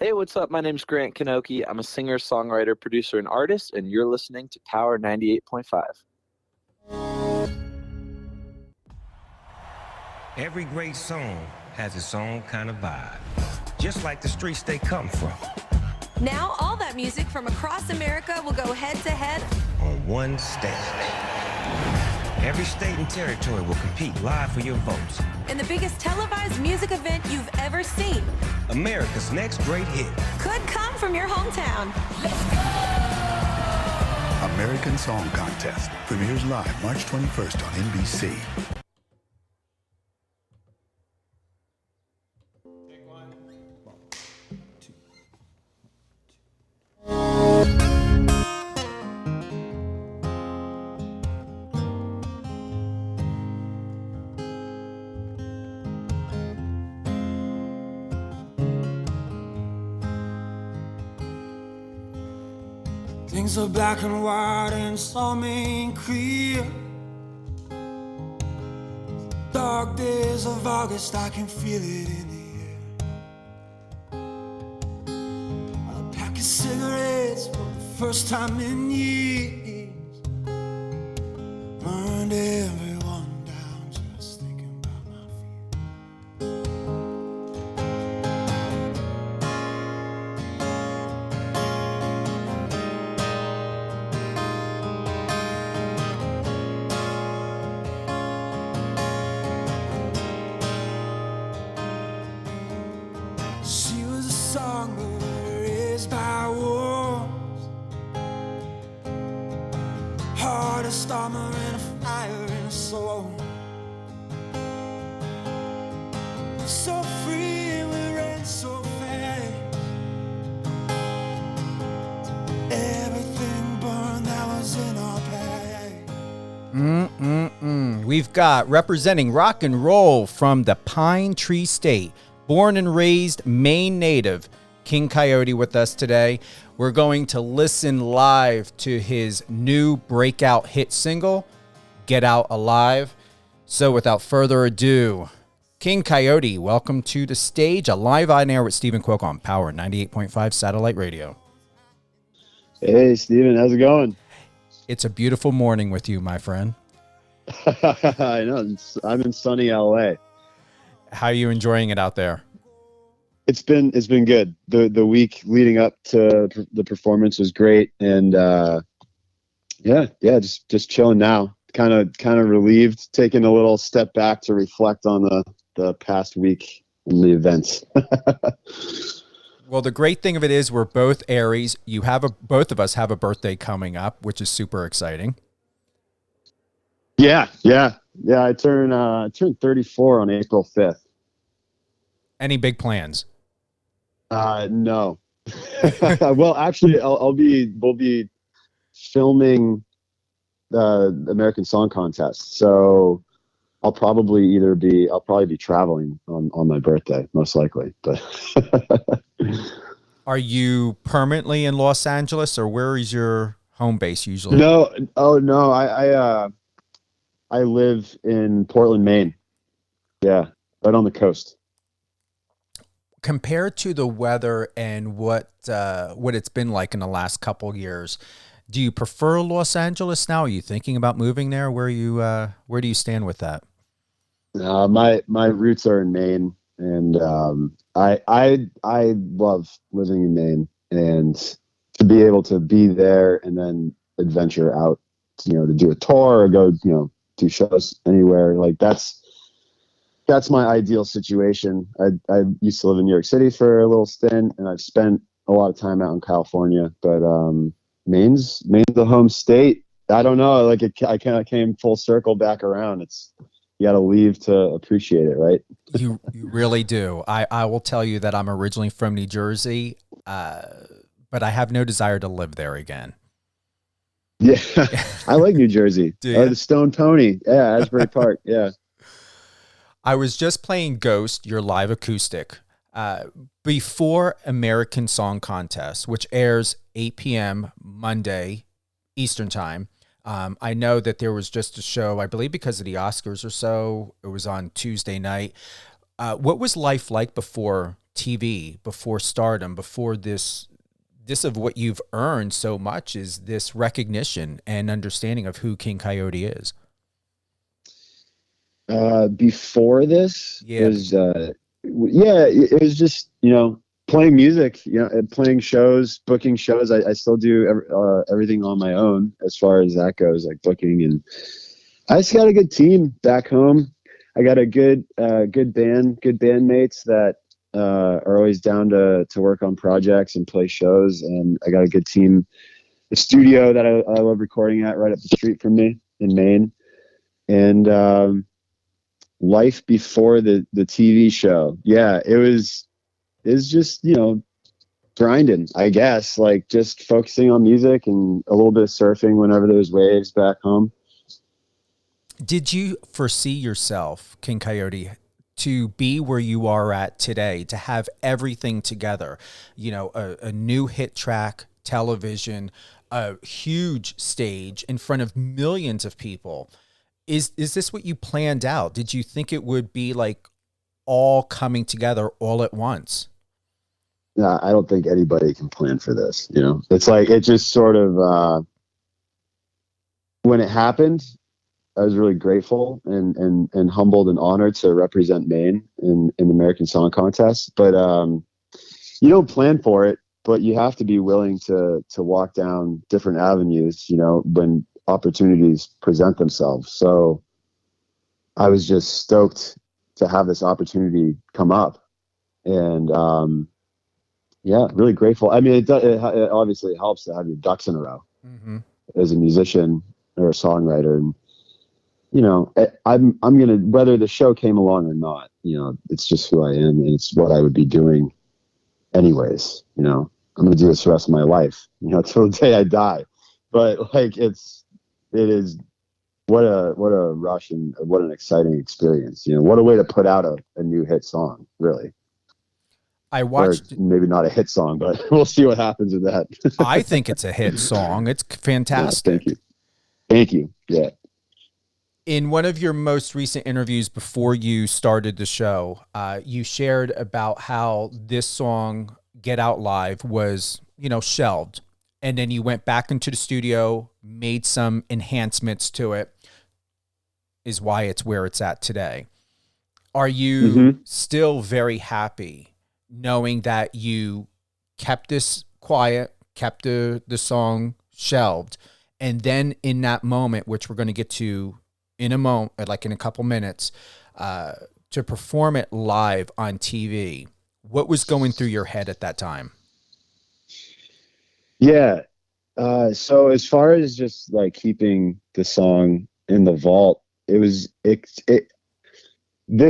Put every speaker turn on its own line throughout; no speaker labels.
Hey, what's up? My name's Grant Kanoki. I'm a singer, songwriter, producer, and artist, and you're listening to Power 98.5.
Every great song has its own kind of vibe, just like the streets they come from.
Now all that music from across America will go head to head
On one stage. Every state and territory will compete live for your votes.
in the biggest televised music event you've ever seen.
America's next great hit.
Could come from your hometown.
American Song Contest premieres live March 21st on NBC.
Things are black and white and some ain't clear. Dark days of August, I can feel it in the air. A pack of cigarettes for the first time in years. Burned everyone down just thinking about my fear. She was a songbird raised by wolves. Heart a stormer and a fire in her soul. So free we ran so fast. Everything burned that was in our past.
We've got representing rock and roll from the Pine Tree State, born and raised Maine native, King Kyote with us today. We're going to listen live to his new breakout hit single, Get Out Alive. So without further ado, King Kyote, welcome to the stage, a live on air with Steven Cuoco on Power 98.5 Satellite Radio.
Hey, Steven, how's it going?
It's a beautiful morning with you, my friend.
I know. I'm in sunny LA.
How are you enjoying it out there?
It's been good. The week leading up to the performance was great, and just chilling now. Kind of relieved, taking a little step back to reflect on the past week and the events.
Well, the great thing of it is we're both Aries. Both of us have a birthday coming up, which is super exciting.
Yeah. I turned 34 on April 5th.
Any big plans?
No. Well, actually, we'll be filming the American Song Contest, so I'll probably be traveling on my birthday, most likely. But
Are you permanently in Los Angeles, or where is your home base usually?
no, I live in Portland, Maine. Yeah, right on the coast.
Compared to the weather and what it's been like in the last couple years, do you prefer Los Angeles now? Are you thinking about moving there? Where do you stand with that?
My roots are in Maine, and I love living in Maine, and to be able to be there and then adventure out, to do a tour or go, do shows anywhere, like that's my ideal situation. I used to live in New York City for a little stint, and I've spent a lot of time out in California, but Maine's the home state. I don't know, like I kind of came full circle back around. You got to leave to appreciate it, right?
You really do. I will tell you that I'm originally from New Jersey, but I have no desire to live there again.
Yeah, I like New Jersey.
The
Stone Pony. Yeah, Asbury Park. Yeah.
I was just playing Ghost, your live acoustic, before American Song Contest, which airs 8 p.m. Monday Eastern Time. I know that there was just a show, I believe because of the Oscars or so, it was on Tuesday night. What was life like before TV, before stardom, before this of what you've earned so much is this recognition and understanding of who King Coyote is?
Before this
Yeah.
was, it was just, playing music, playing shows, booking shows. I still do everything on my own as far as that goes, like booking. And I just got a good team back home. I got a good bandmates that are always down to work on projects and play shows. And I got a good team, the studio that I love recording at right up the street from me in Maine. And life before the TV show. Yeah, it was just, grinding, I guess, like just focusing on music and a little bit of surfing whenever there's waves back home.
Did you foresee yourself, King Coyote, to be where you are at today, to have everything together, a new hit track, television, a huge stage in front of millions of people? Is this what you planned out? Did you think it would be like all coming together all at once?
No, I don't think anybody can plan for this. It's like, it just sort of, when it happened, I was really grateful and humbled and honored to represent Maine in the American Song Contest. But you don't plan for it, but you have to be willing to walk down different avenues, when opportunities present themselves. So I was just stoked to have this opportunity come up, and really grateful. I mean, it obviously helps to have your ducks in a row as a musician or a songwriter. And I'm gonna, whether the show came along or not, it's just who I am, and it's what I would be doing anyways. I'm gonna do this the rest of my life, till the day I die. But like, it is, what a rush, and what an exciting experience. What a way to put out a new hit song, really.
I watched,
or maybe not a hit song, but we'll see what happens with that.
I think it's a hit song. It's fantastic.
Yeah, thank you. Yeah.
In one of your most recent interviews before you started the show, you shared about how this song, Get Out Live, was, shelved. And then you went back into the studio, made some enhancements to it, is why it's where it's at today. Are you still very happy knowing that you kept this quiet, kept the song shelved, and then in that moment, which we're going to get to in a moment, like in a couple minutes, to perform it live on TV? What was going through your head at that time?
Yeah. So as far as just like keeping the song in the vault, this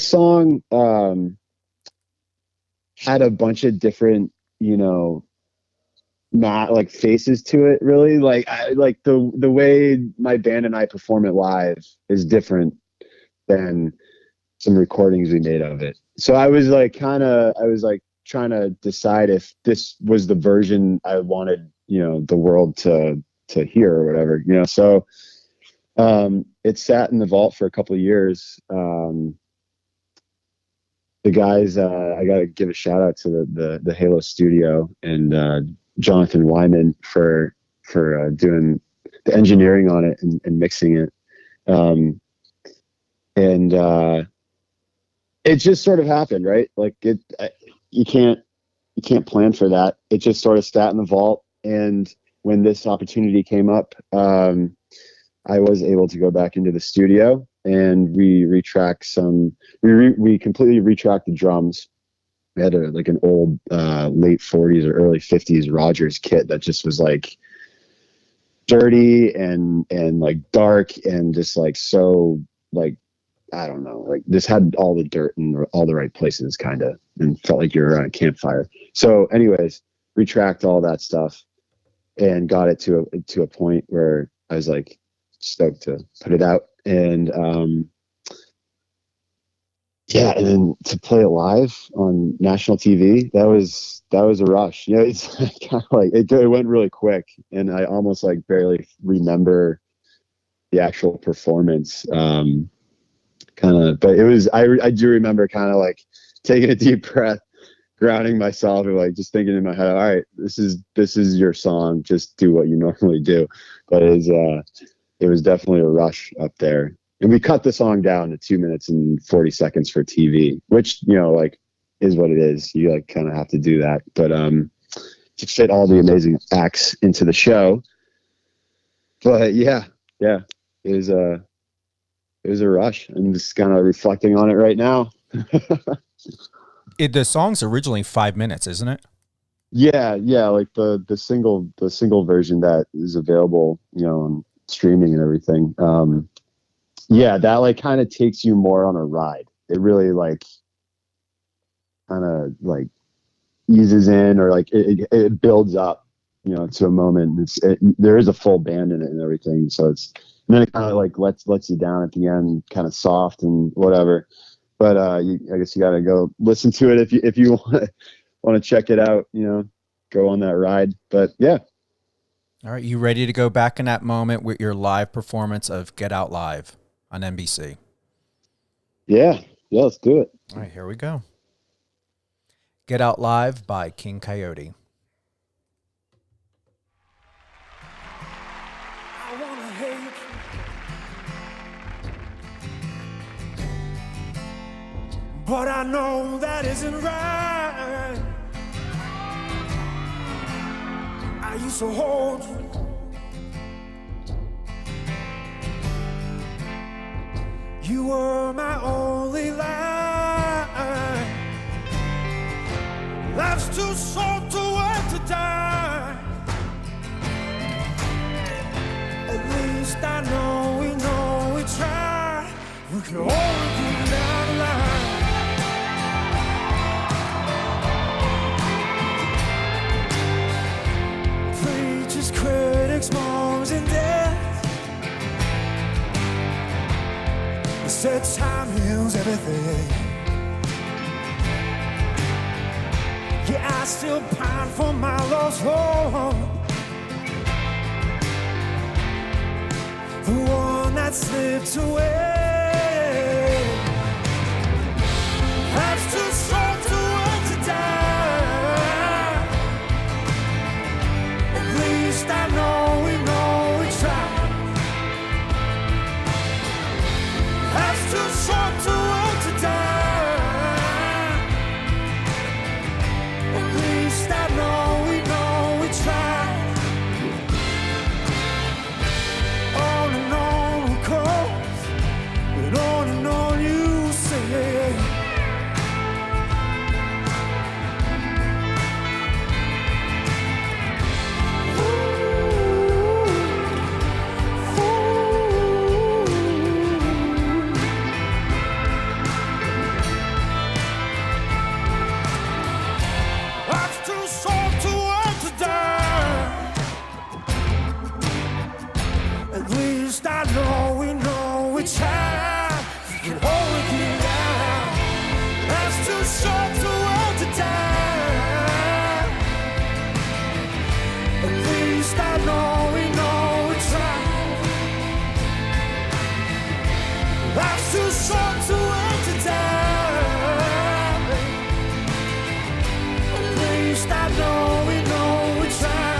song had a bunch of different, not like faces to it, really. Like the way my band and I perform it live is different than some recordings we made of it. So I was trying to decide if this was the version I wanted, the world to hear or whatever, so it sat in the vault for a couple of years. The guys, I got to give a shout out to the Halo studio and Jonathan Wyman for doing the engineering on it and mixing it. It just sort of happened, right? Like you can't plan for that. It just sort of sat in the vault. And when this opportunity came up, I was able to go back into the studio and we completely retracked the drums. We had an old late 40s or early 50s Rogers kit that just was like dirty and like dark and just like, so like, I don't know, like this had all the dirt in all the right places kind of, and felt like you were on a campfire. So anyways, retract all that stuff and got it to a point where I was like stoked to put it out. And and then to play it live on national TV, that was a rush. It's kind of like it went really quick, and I almost like barely remember the actual performance. But it was, I do remember kind of like taking a deep breath grounding myself and like just thinking in my head, all right, this is your song. Just do what you normally do. But it was definitely a rush up there. And we cut the song down to 2 minutes and 40 seconds for TV, which, like is what it is. You like kind of have to do that. But to fit all the amazing acts into the show. But yeah, it was a rush. I'm just kind of reflecting on it right now.
The song's originally 5 minutes, isn't it?
Yeah, like the single version that is available, on streaming and everything. That like kind of takes you more on a ride. It really like kind of like eases in, or like it builds up, to a moment. There is a full band in it and everything, so and then it kind of like lets you down at the end, kind of soft and whatever. But I guess you got to go listen to it if you want to check it out. Go on that ride. But yeah.
All right, you ready to go back in that moment with your live performance of Get Out Live on NBC?
Yeah, let's do it.
All right, here we go. Get Out Live by King Coyote.
I wanna hate you, but I know that isn't right. I used to hold you, you were my only life. Life's too short to work to die. At least I know we try. We can all get out of line. Preachers, critics, moms, and dads. They said time heals everything. Yeah, I still pine for my lost home. The one that slipped away. Life's too short to work to die. At least I know we try. Life's too short to work to die. At least I know we try. On and on it goes, and on you say. Life's too short to work to die. At least I know we try. We can always get out. Life's too short to work to die. At least I know we try. Life's too short to work to die. At least I know we try.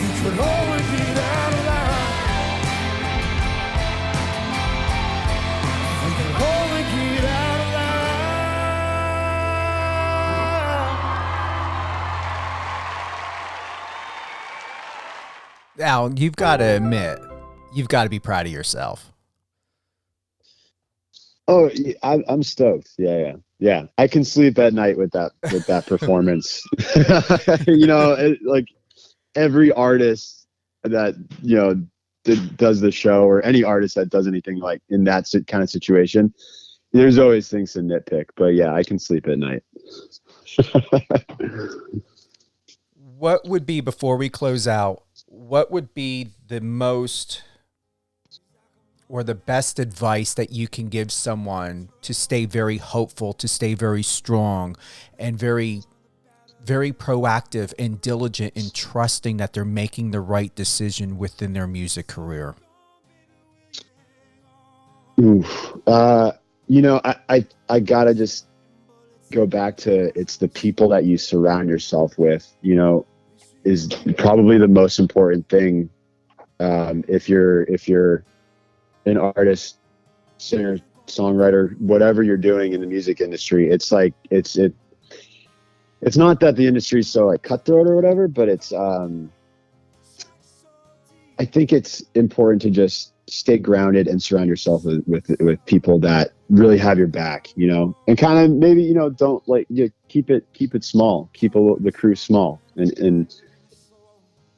We could always get out of line. We could only get out of line.
Al, you've got to admit, you've got to be proud of yourself.
Oh, I'm stoked. Yeah. I can sleep at night with that performance. Like every artist that does the show, or any artist that does anything like in that kind of situation, there's always things to nitpick. But yeah, I can sleep at night.
What would be, before we close out, what would be the most or the best advice that you can give someone to stay very hopeful, to stay very strong, and very, very proactive and diligent in trusting that they're making the right decision within their music career?
Oof. I gotta just go back to, it's the people that you surround yourself with, is probably the most important thing. If you're an artist, singer, songwriter, whatever you're doing in the music industry, it's like, it's not that the industry is so like cutthroat or whatever, but it's, I think it's important to just stay grounded and surround yourself with people that really have your back, and kind of maybe, don't keep it small, keep the crew small, and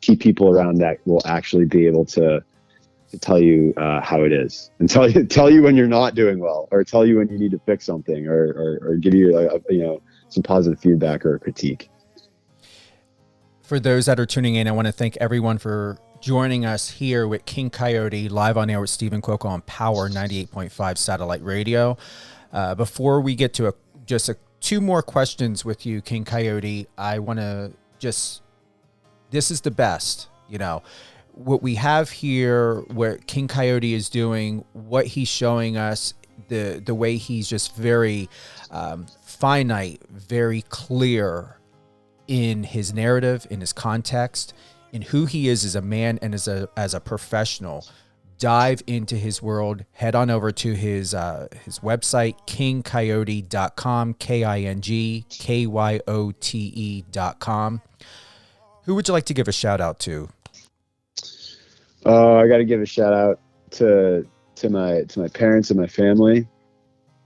keep people around that will actually be able to tell you how it is, and tell you when you're not doing well, or tell you when you need to fix something, or give you some positive feedback or critique.
For those that are tuning in, I want to thank everyone for joining us here with King Coyote, live on air with Steven Cuoco on Power 98.5 satellite radio. Before we get to two more questions with you, King Coyote, I want to this is the best, what we have here, what King Coyote is doing, what he's showing us, the way he's just very finite, very clear in his narrative, in his context, in who he is as a man and as a professional. Dive into his world. Head on over to his website, kingcoyote.com, KINGKYOTE.com. Who would you like to give a shout out to?
I got to give a shout out to my parents and my family,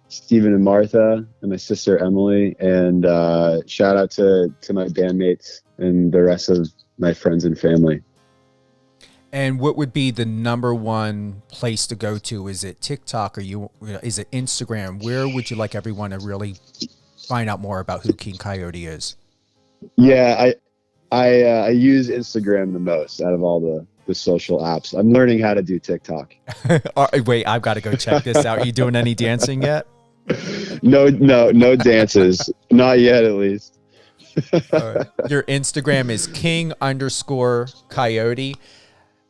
Stephen and Martha, and my sister Emily, and shout out to my bandmates and the rest of my friends and family.
And what would be the number one place to go to? Is it TikTok, or is it Instagram? Where would you like everyone to really find out more about who King Coyote is?
Yeah, I use Instagram the most out of all the social apps. I'm learning how to do TikTok.
Wait, I've got to go check this out. Are you doing any dancing yet?
No dances. Not yet, at least.
Your Instagram is king_coyote.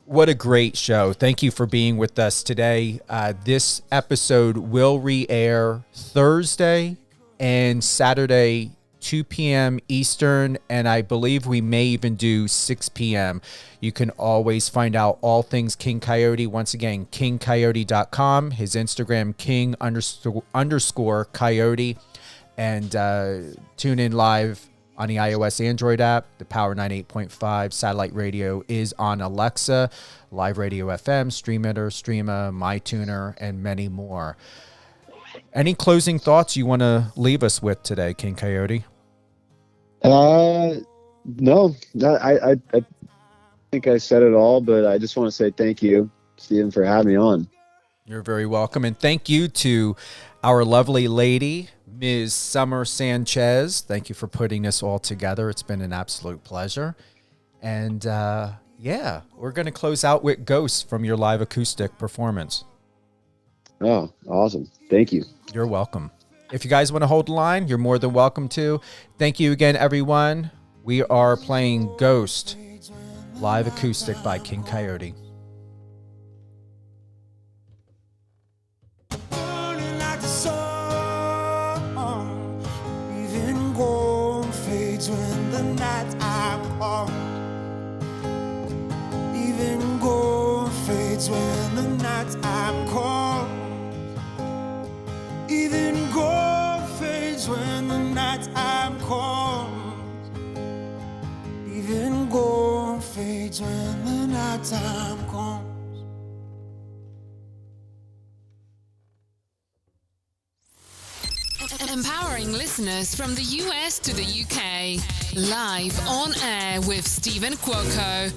What a great show. Thank you for being with us today. This episode will re-air Thursday and Saturday, 2 p.m. Eastern, and I believe we may even do 6 p.m. You can always find out all things King Coyote. Once again, kingcoyote.com, his Instagram, king_coyote, and tune in live on the iOS Android app. The Power 98.5 satellite radio is on Alexa, Live Radio FM, Streameter, Streama, MyTuner, and many more. Any closing thoughts you want to leave us with today, King Coyote?
No, I think I said it all, but I just want to say thank you, Steven, for having me on.
You're very welcome. And thank you to our lovely lady, Ms. Summer Sanchez. Thank you for putting this all together. It's been an absolute pleasure. And we're going to close out with Ghosts from your live acoustic performance.
Oh, awesome. Thank you.
You're welcome. If you guys want to hold the line, you're more than welcome to. Thank you again, everyone. We are playing Ghost live acoustic by King Coyote.
Burning like the sun, even gold fades when the night time comes. Even gold fades when the night time comes. Even gold fades when the night time comes. Even gold fades when the night time comes.
Empowering listeners from the US to the UK. Live on air with Steven Cuoco.